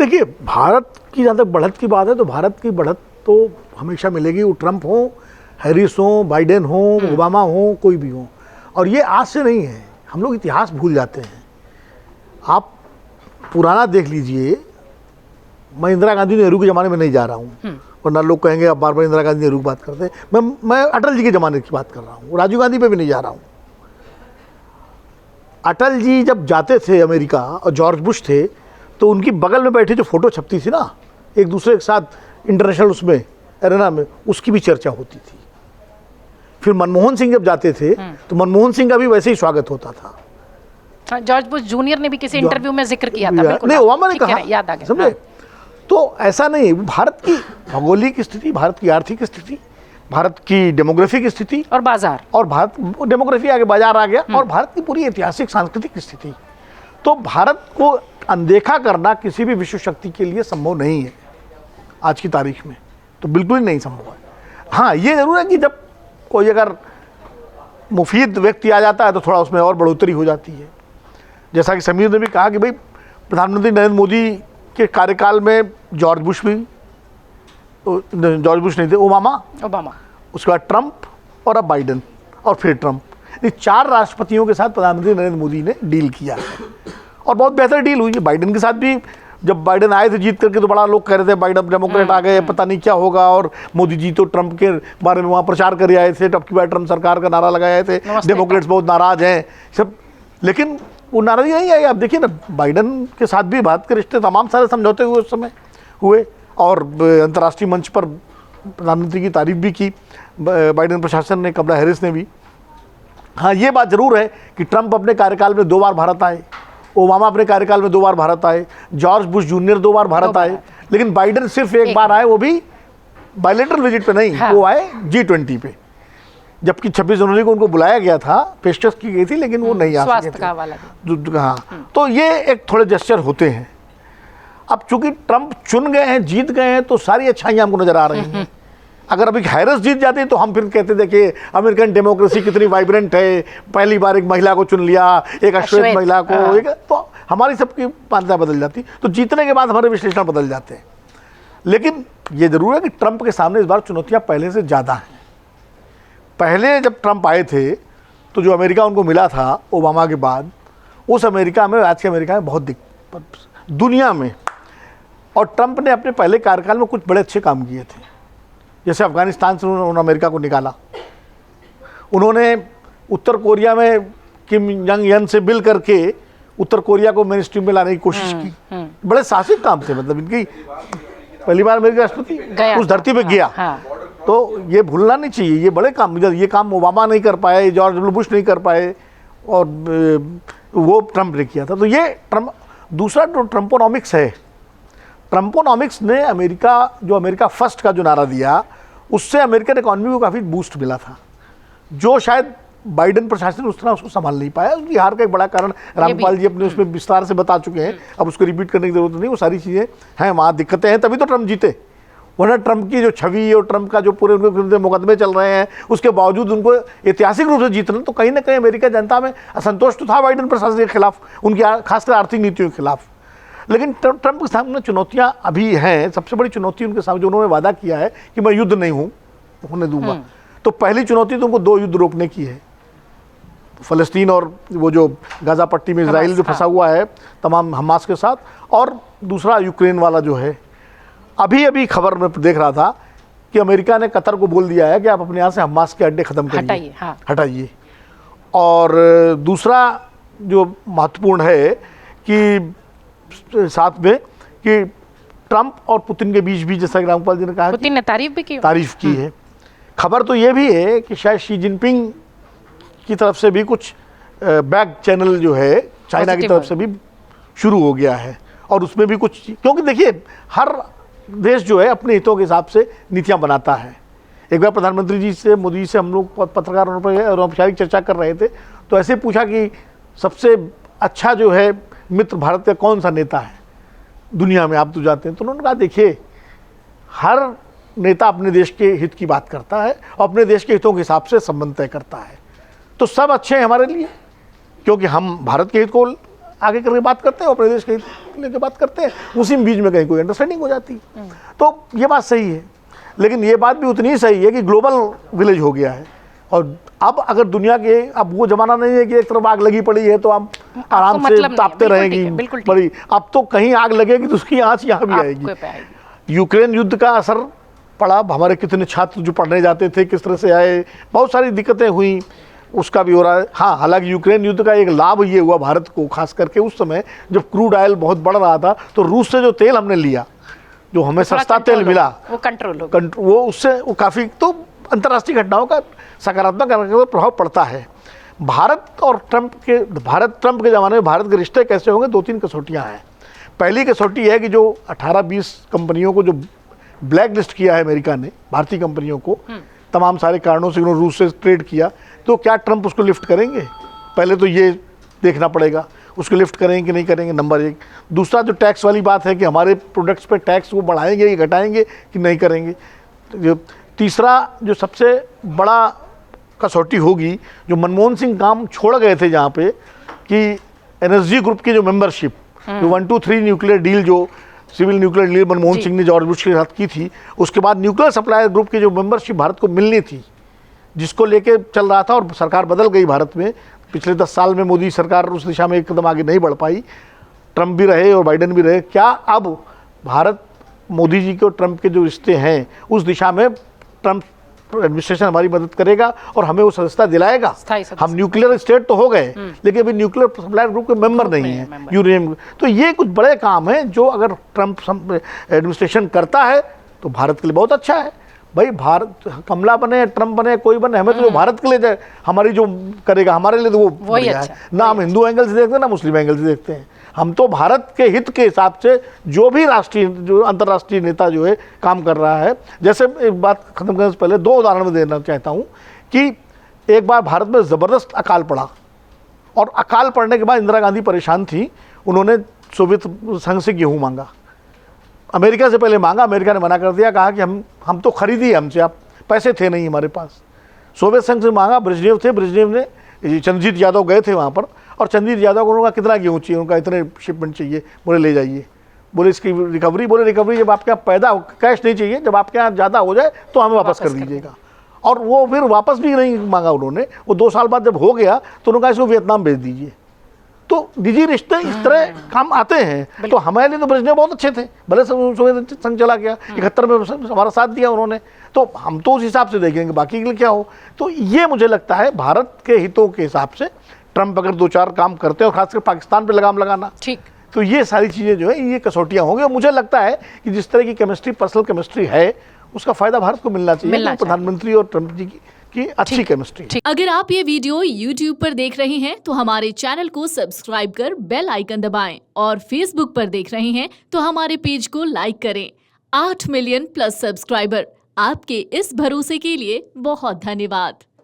देखिए, भारत की जहाँ तक बढ़त की बात है तो भारत की बढ़त तो हमेशा मिलेगी, वो ट्रंप हो, हैरिस हो, बाइडेन हो, ओबामा हो, कोई भी हो। और ये आज से नहीं है, हम लोग इतिहास भूल जाते हैं। आप पुराना देख लीजिए, मैं इंदिरा गांधी नेहरू के ज़माने में नहीं जा रहा हूँ, वरना लोग कहेंगे अब बार बार इंदिरा गांधी नेहरू की बात करते हैं। मैं अटल जी के ज़माने की बात कर रहा हूँ, राजीव गांधी पे भी नहीं जा रहा हूँ। अटल जी जब जाते थे अमेरिका और जॉर्ज बुश थे, तो उनकी बगल में बैठी जो फोटो छपती थी ना एक दूसरे के साथ इंटरनेशनल उसमें एरेना में, उसकी भी चर्चा होती थी। फिर मनमोहन सिंह जब जाते थे तो मनमोहन सिंह का भी वैसे ही स्वागत होता था। जॉर्ज बुश जूनियर ने भी किसी इंटरव्यू में जिक्र किया था, बिल्कुल नहीं, ओबामा ने कहा, याद आ गया, समझे। तो ऐसा नहीं, भारत की भौगोलिक स्थिति, भारत की आर्थिक स्थिति, भारत की डेमोग्राफिक स्थिति और बाजार, और भारत डेमोग्राफी आगे बाजार आ गया, और भारत की पूरी ऐतिहासिक सांस्कृतिक स्थिति, तो भारत को अनदेखा करना किसी भी विश्व शक्ति के लिए संभव नहीं है आज की तारीख में, तो बिल्कुल ही नहीं संभव है। हाँ, ये जरूर है कि जब कोई अगर मुफीद व्यक्ति आ जाता है तो थोड़ा उसमें और बढ़ोतरी हो जाती है। जैसा कि समीर ने भी कहा कि भाई प्रधानमंत्री नरेंद्र मोदी के कार्यकाल में जॉर्ज बुश नहीं थे, ओबामा, उसके बाद ट्रंप और अब बाइडेन और फिर ट्रंप, ये 4 राष्ट्रपतियों के साथ प्रधानमंत्री नरेंद्र मोदी ने डील किया है और बहुत बेहतर डील हुई है। बाइडेन के साथ भी जब बाइडेन आए थे जीत करके तो बड़ा लोग कह रहे थे बाइडेन डेमोक्रेट आ गए, पता नहीं क्या होगा, और मोदी जी तो ट्रंप के बारे में वहाँ प्रचार कर आए थे, टप की बार ट्रंप सरकार का नारा लगाए थे, डेमोक्रेट्स बहुत नाराज हैं सब, लेकिन वो नाराजगी नहीं आई। आप देखिए ना, बाइडेन के साथ भी भारत के रिश्ते तमाम सारे समझौते हुए उस समय हुए, और अंतर्राष्ट्रीय मंच पर प्रधानमंत्री की तारीफ भी की बाइडेन प्रशासन ने, कमला हैरिस ने भी। हाँ, ये बात जरूर है कि ट्रंप अपने कार्यकाल में 2 बार भारत आए, ओबामा अपने कार्यकाल में 2 बार भारत आए, जॉर्ज बुश जूनियर 2 बार भारत आए, लेकिन बाइडेन सिर्फ एक बार आए, वो भी बायलैटरल विजिट पे नहीं, वो आए G20 पे, जबकि 26 जनवरी को उनको बुलाया गया था, पेशकश की गई थी, लेकिन वो नहीं आ सके थे। हाँ, तो ये एक थोड़े जेस्चर होते हैं। अब चूंकि ट्रंप चुन गए हैं, जीत गए हैं, तो सारी अच्छाइयाँ हमको नजर आ रही हैं। अगर अभी हैरिस जीत जाती तो हम फिर कहते देखिए अमेरिकन डेमोक्रेसी कितनी वाइब्रेंट है, पहली बार एक महिला को चुन लिया, एक अश्वेत महिला को, एक, तो हमारी सबकी मान्यता बदल जाती, तो जीतने के बाद हमारे विश्लेषण बदल जाते हैं। लेकिन ये जरूर है कि ट्रंप के सामने इस बार चुनौतियां पहले से ज़्यादा हैं। पहले जब ट्रंप आए थे तो जो अमेरिका उनको मिला था ओबामा के बाद, उस अमेरिका में, आज के अमेरिका में बहुत दुनिया में, और ट्रंप ने अपने पहले कार्यकाल में कुछ बड़े अच्छे काम किए थे। जैसे अफगानिस्तान से उन्होंने अमेरिका को निकाला, उन्होंने उत्तर कोरिया में किम जंग यन से मिल करके उत्तर कोरिया को मेन स्ट्रीम में लाने की कोशिश की, बड़े साहसिक काम थे। मतलब इनकी पहली बार अमेरिकी राष्ट्रपति उस धरती पे गया। हाँ। तो ये भूलना नहीं चाहिए, ये बड़े काम, ये काम ओबामा नहीं कर पाए, जॉर्ज डब्ल्यू बुश नहीं कर पाए, और वो ट्रंप ने किया था। तो ये ट्रंप, दूसरा जो ट्रंपोनॉमिक्स है, ट्रंपोनॉमिक्स ने अमेरिका फर्स्ट का जो नारा दिया, उससे अमेरिकन इकॉनमी को काफ़ी बूस्ट मिला था, जो शायद बाइडेन प्रशासन उस तरह उसको संभाल नहीं पाया। उसकी हार का एक बड़ा कारण रामपाल जी अपने उसमें विस्तार से बता चुके हैं, अब उसको रिपीट करने की जरूरत नहीं, वो सारी चीज़ें हैं, वहाँ दिक्कतें हैं, तभी तो ट्रंप जीते। वरना ट्रंप की जो छवि और ट्रंप का जो पूरे उनके मुकदमे चल रहे हैं, उसके बावजूद उनको ऐतिहासिक रूप से जीतना, तो कहीं ना कहीं अमेरिका जनता में असंतोष तो था बाइडेन प्रशासन के खिलाफ, उनकी खासकर आर्थिक नीतियों के खिलाफ। लेकिन ट्रंप के सामने चुनौतियां अभी हैं। सबसे बड़ी चुनौती उनके सामने, जो उन्होंने वादा किया है कि मैं युद्ध नहीं होने दूंगा, तो पहली चुनौती तो उनको 2 युद्ध रोकने की है, फ़लस्तीन और वो जो गाज़ा पट्टी में इजराइल जो फंसा हुआ है तमाम हमास के साथ, और दूसरा यूक्रेन वाला जो है। अभी खबर में देख रहा था कि अमेरिका ने कतर को बोल दिया है कि आप अपने यहाँ से हमास के अड्डे ख़त्म करिए, हटाइए। और दूसरा जो महत्वपूर्ण है कि साथ में कि ट्रंप और पुतिन के बीच भी, जैसा कि रामपाल जी ने कहा, पुतिन ने तारीफ की है। खबर तो ये भी है कि शायद शी जिनपिंग की तरफ से भी कुछ बैक चैनल जो है चाइना की तरफ से भी शुरू हो गया है, और उसमें भी कुछ, क्योंकि देखिए हर देश जो है अपने हितों के हिसाब से नीतियां बनाता है। एक बार प्रधानमंत्री जी से, मोदी जी से हम लोग पत्रकारों पर औपचारिक चर्चा कर रहे थे, तो ऐसे पूछा कि सबसे अच्छा जो है मित्र भारत का कौन सा नेता है दुनिया में, आप तो जाते हैं। तो उन्होंने कहा देखिए हर नेता अपने देश के हित की बात करता है और अपने देश के हितों के हिसाब से संबंध तय करता है, तो सब अच्छे हैं हमारे लिए, क्योंकि हम भारत के हित को आगे करके बात करते हैं, अपने देश के लेके बात करते हैं, उसी में बीच में कहीं कोई अंडरस्टैंडिंग हो जाती है। तो ये बात सही है, लेकिन ये बात भी उतनी ही सही है कि ग्लोबल विलेज हो गया है। और अब अगर दुनिया के, अब वो जमाना नहीं है कि एक तरफ आग लगी पड़ी है तो आप आराम से मतलब तापते रहेंगी बड़ी, अब तो कहीं आग लगेगी तो उसकी आँच यहाँ भी आएगी। यूक्रेन युद्ध का असर पड़ा, हमारे कितने छात्र जो पढ़ने जाते थे किस तरह से आए, बहुत सारी दिक्कतें हुई, उसका भी हो रहा है। हाँ, हालांकि यूक्रेन युद्ध का एक लाभ ये हुआ भारत को, खास करके उस समय जब क्रूड ऑयल बहुत बढ़ रहा था तो रूस से जो तेल हमने लिया, जो हमें सस्ता तेल मिला, वो कंट्रोल हो, वो उससे वो काफ़ी, तो अंतर्राष्ट्रीय घटनाओं का सकारात्मक प्रभाव पड़ता है। भारत ट्रंप के ज़माने में भारत के रिश्ते कैसे होंगे, 2-3 कसौटियाँ हैं। पहली कसौटी है कि जो 18-20 कंपनियों को जो ब्लैक लिस्ट किया है अमेरिका ने, भारतीय कंपनियों को, तमाम सारे कारणों से उन्होंने रूस से ट्रेड किया, तो क्या ट्रंप उसको लिफ्ट करेंगे? पहले तो ये देखना पड़ेगा उसको लिफ्ट करेंगे कि नहीं करेंगे, नंबर 1। दूसरा जो टैक्स वाली बात है कि हमारे प्रोडक्ट्स पे टैक्स वो बढ़ाएंगे कि घटाएंगे कि नहीं करेंगे। जो तीसरा जो सबसे बड़ा कसौटी होगी, जो मनमोहन सिंह काम छोड़ गए थे जहाँ पे, कि एनएसजी ग्रुप की जो मेंबरशिप, जो 1-2-3 न्यूक्लियर डील, जो civil nuclear deal Manmohan Singh ने जॉर्ज बुश के साथ की थी, उसके बाद न्यूक्लियर सप्लायर ग्रुप की जो मेंबरशिप भारत को मिलनी थी, जिसको लेके चल रहा था, और सरकार बदल गई भारत में पिछले 10 साल में, मोदी सरकार उस दिशा में एक कदम आगे नहीं बढ़ पाई, ट्रंप भी रहे और बाइडेन भी रहे। क्या अब भारत, मोदी जी के और ट्रंप के जो रिश्ते हैं, उस दिशा में ट्रंप एडमिनिस्ट्रेशन हमारी मदद करेगा और हमें वो सदस्यता दिलाएगा? हम न्यूक्लियर स्टेट तो हो गए, लेकिन अभी न्यूक्लियर सप्लायर ग्रुप के मेंबर नहीं है, यूरेनियम। तो ये कुछ बड़े काम हैं जो अगर ट्रंप एडमिनिस्ट्रेशन करता है तो भारत के लिए बहुत अच्छा है। भाई, भारत, कमला बने, ट्रंप बने, कोई बने, हमें तो जो भारत के लिए हमारी जो करेगा हमारे लिए, तो वो बढ़िया है ना। हम हिंदू एंगल से देखते हैं ना मुस्लिम एंगल से देखते हैं, हम तो भारत के हित के हिसाब से जो भी जो अंतर्राष्ट्रीय नेता जो है काम कर रहा है। जैसे एक बात खत्म करने से पहले 2 उदाहरण में देना चाहता हूँ कि एक बार भारत में ज़बरदस्त अकाल पड़ा, और अकाल पड़ने के बाद इंदिरा गांधी परेशान थी, उन्होंने सोवियत संघ से गेहूँ मांगा, अमेरिका से पहले मांगा, अमेरिका ने मना कर दिया, कहा कि हम तो खरीदिए हमसे, आप, पैसे थे नहीं हमारे पास। सोवियत संघ से मांगा, ब्रेजनेव थे, ब्रेजनेव ने, चंद्रजीत यादव गए थे वहाँ पर, और चंद्रजीत यादव को उन्होंने कहा कितना गेहूँ चाहिए, उनका इतने शिपमेंट चाहिए, बोले ले जाइए। बोले इसकी रिकवरी, बोले रिकवरी जब आपके यहाँ पैदा, कैश नहीं चाहिए, जब आपके यहाँ ज़्यादा हो जाए तो हमें वापस कर दीजिएगा। और वो फिर वापस भी नहीं मांगा उन्होंने, वो 2 साल बाद जब हो गया तो उन्होंने कहा इसको वियतनाम भेज दीजिए। तो निजी रिश्ते इस तरह काम आते हैं। तो हमारे लिए तो ब्रेजनेव बहुत अच्छे थे, भले सोवियत संघ चला गया, 71 में हमारा साथ दिया उन्होंने, तो हम तो उस हिसाब से देखेंगे बाकी के लिए क्या हो। तो ये मुझे लगता है भारत के हितों के हिसाब से ट्रंप अगर 2-4 काम करते हैं, और खासकर पाकिस्तान पे लगाम लगाना, ठीक, तो ये सारी चीज़ें जो है ये कसौटियाँ होंगी। और मुझे लगता है कि जिस तरह की केमिस्ट्री, पर्सनल केमिस्ट्री है, उसका फायदा भारत को मिलना चाहिए। प्रधानमंत्री और ट्रंप जी की अच्छी केमिस्ट्री। अगर आप ये वीडियो YouTube पर देख रहे हैं तो हमारे चैनल को सब्सक्राइब कर बेल आइकन दबाएं, और Facebook पर देख रहे हैं तो हमारे पेज को लाइक करें। 8 मिलियन+ सब्सक्राइबर, आपके इस भरोसे के लिए बहुत धन्यवाद।